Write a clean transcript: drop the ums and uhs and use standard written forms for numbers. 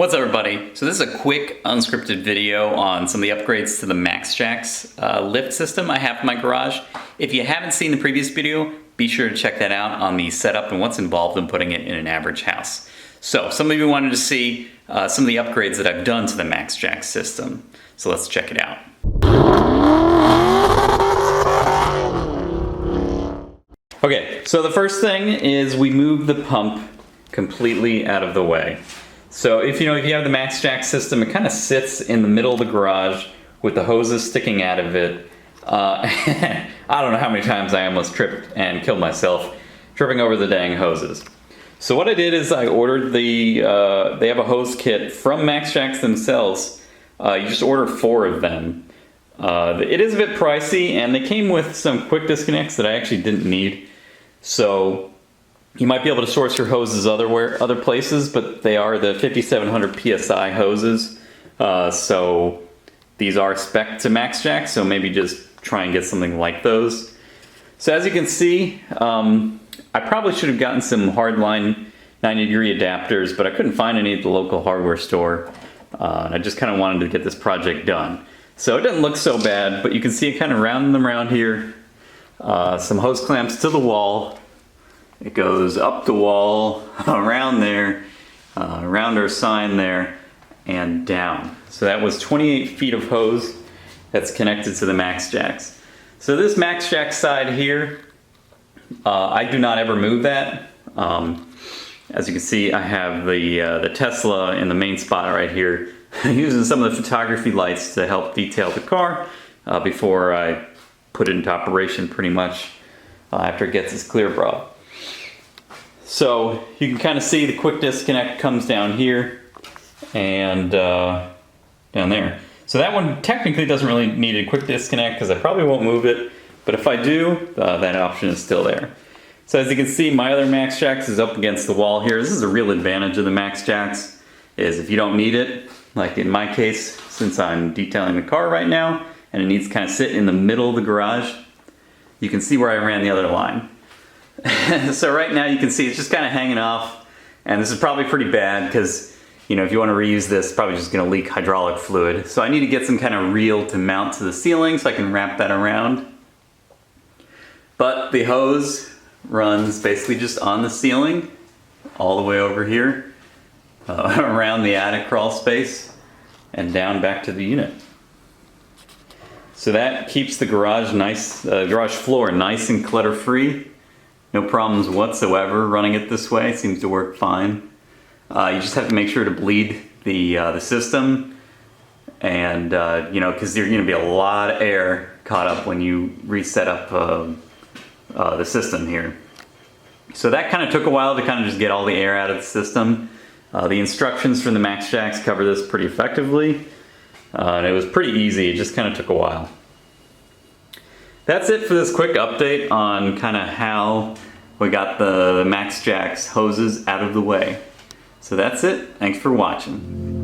What's up, everybody? So this is a quick unscripted video on some of the upgrades to the Max Jax lift system I have in my garage. If you haven't seen the previous video, be sure to check that out on the setup and what's involved in putting it in an average house. So some of you wanted to see some of the upgrades that I've done to the Max Jax system. So let's check it out. Okay, so the first thing is we moved the pump completely out of the way. So if you have the Max Jax system, it kind of sits in the middle of the garage with the hoses sticking out of it. I don't know how many times I almost tripped and killed myself tripping over the dang hoses. So what I did is I ordered they have a hose kit from Max Jax themselves. You just order 4 of them. It is a bit pricey, and they came with some quick disconnects that I actually didn't need. So you might be able to source your hoses other places, but they are the 5700 PSI hoses. So these are spec to Max Jax, so maybe just try and get something like those. So as you can see, I probably should have gotten some hardline 90-degree adapters, but I couldn't find any at the local hardware store. And I just kind of wanted to get this project done. So it doesn't look so bad, but you can see it kind of rounding them around here. Some hose clamps to the wall. It goes up the wall, around there, around our sign there, and down. So that was 28 feet of hose that's connected to the Max Jax. So this Max Jax side here, I do not ever move that. As you can see, I have the Tesla in the main spot right here, using some of the photography lights to help detail the car before I put it into operation pretty much after it gets its clear bra. So you can kind of see the quick disconnect comes down here and down there. So that one technically doesn't really need a quick disconnect because I probably won't move it, but if I do, that option is still there. So as you can see, my other Max Jax is up against the wall here. This is a real advantage of the Max Jax, is if you don't need it, like in my case, since I'm detailing the car right now, and it needs to kind of sit in the middle of the garage, you can see where I ran the other line. So right now you can see it's just kind of hanging off, and this is probably pretty bad because if you want to reuse this, it's probably just going to leak hydraulic fluid. So I need to get some kind of reel to mount to the ceiling so I can wrap that around. But the hose runs basically just on the ceiling all the way over here around the attic crawl space and down back to the unit. So that keeps the garage garage floor nice and clutter free. No problems whatsoever running it this way. It seems to work fine. You just have to make sure to bleed the system, and because there's going to be a lot of air caught up when you reset up the system here. So that kind of took a while to kind of just get all the air out of the system. The instructions from the Max Jax cover this pretty effectively, and it was pretty easy. It just kind of took a while. That's it for this quick update on kind of how we got the Max Jax hoses out of the way. So that's it. Thanks for watching.